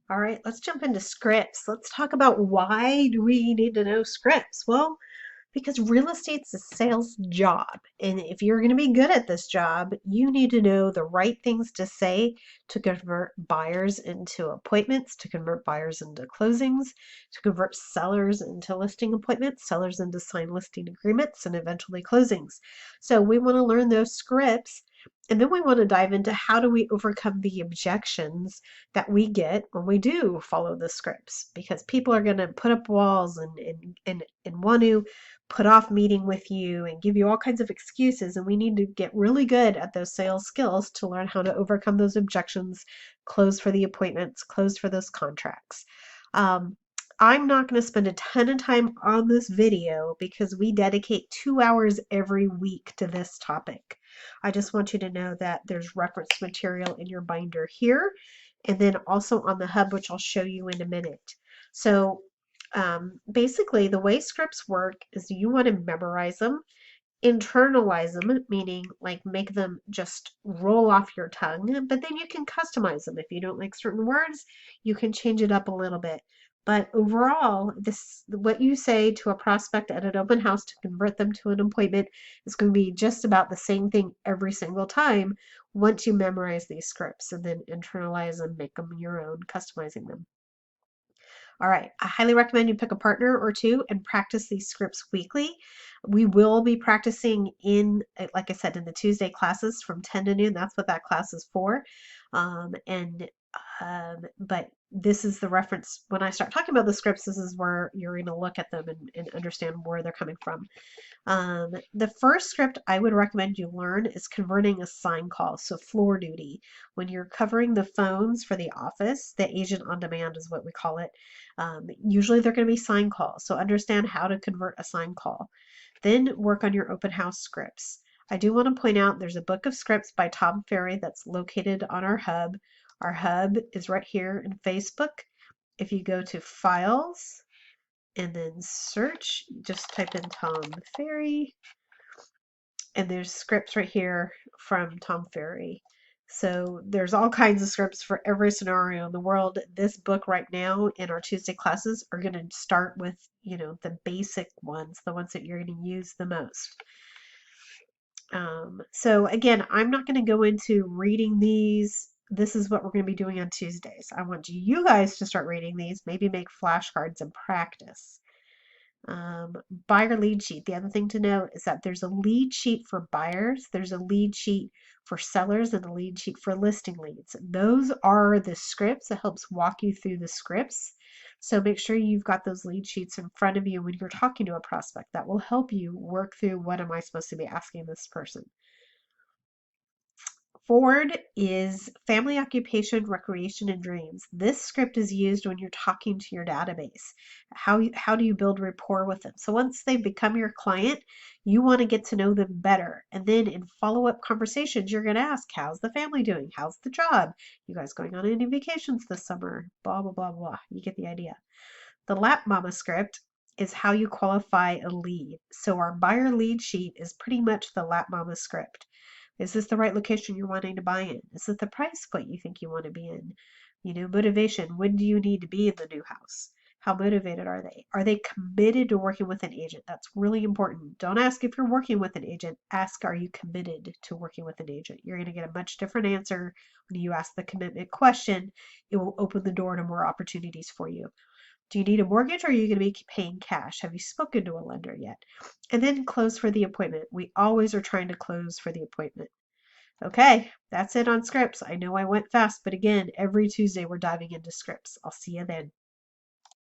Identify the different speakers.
Speaker 1: All right, let's jump into scripts. Let's talk about why do we need to know scripts? Well, because real estate's a sales job. And if you're going to be good at this job, you need to know the right things to say to convert buyers into appointments, to convert buyers into closings, to convert sellers into listing appointments, sellers into signed listing agreements, and eventually closings. So we want to learn those scripts. And then we want to dive into how do we overcome the objections that we get when we do follow the scripts, because people are going to put up walls and want to put off meeting with you and give you all kinds of excuses. And we need to get really good at those sales skills to learn how to overcome those objections, close for the appointments, close for those contracts. Um, I'm not going to spend a ton of time on this video because we dedicate 2 hours every week to this topic. I just want you to know that there's reference material in your binder here and then also on the hub, which I'll show you in a minute. So basically, the way scripts work is you want to memorize them, internalize them, meaning like make them just roll off your tongue, but then you can customize them. If you don't like certain words, you can change it up a little bit. But overall, this what you say to a prospect at an open house to convert them to an appointment is going to be just about the same thing every single time once you memorize these scripts and then internalize them, make them your own, customizing them. All right, I highly recommend you pick a partner or two and practice these scripts weekly. We will be practicing like I said, in the Tuesday classes from 10 to noon. That's what that class is for. But this is the reference. When I start talking about the scripts, this is where you're going to look at them and understand where they're coming from. The first script I would recommend you learn is converting a sign call, so floor duty. When you're covering the phones for the office, the agent on demand is what we call it. Usually they're going to be sign calls, so understand how to convert a sign call. Then work on your open house scripts. I do want to point out there's a book of scripts by Tom Ferry that's located on our hub. Our hub is right here in Facebook. If you go to Files, and then search, just type in Tom Ferry, and there's scripts right here from Tom Ferry. So there's all kinds of scripts for every scenario in the world. This book right now in our Tuesday classes are going to start with, the basic ones, the ones that you're going to use the most. So again, I'm not going to go into reading these. This is what we're going to be doing on Tuesdays. I want you guys to start reading these, maybe make flashcards and practice. Buyer lead sheet. The other thing to note is that there's a lead sheet for buyers, there's a lead sheet for sellers, and a lead sheet for listing leads. Those are the scripts that helps walk you through the scripts. So make sure you've got those lead sheets in front of you when you're talking to a prospect. That will help you work through what am I supposed to be asking this person. Forward is family, occupation, recreation, and dreams. This script is used when you're talking to your database. How do you build rapport with them? So once they become your client, you want to get to know them better. And then in follow-up conversations, you're going to ask, how's the family doing? How's the job? You guys going on any vacations this summer? Blah, blah, blah, blah. You get the idea. The Lap Mama script is how you qualify a lead. So our buyer lead sheet is pretty much the Lap Mama script. Is this the right location you're wanting to buy in? Is it the price point you think you want to be in? Motivation. When do you need to be in the new house? How motivated are they? Are they committed to working with an agent? That's really important. Don't ask if you're working with an agent. Ask, are you committed to working with an agent? You're going to get a much different answer when you ask the commitment question. It will open the door to more opportunities for you. Do you need a mortgage or are you going to be paying cash? Have you spoken to a lender yet? And then close for the appointment. We always are trying to close for the appointment. Okay, that's it on scripts. I know I went fast, but again, every Tuesday we're diving into scripts. I'll see you then.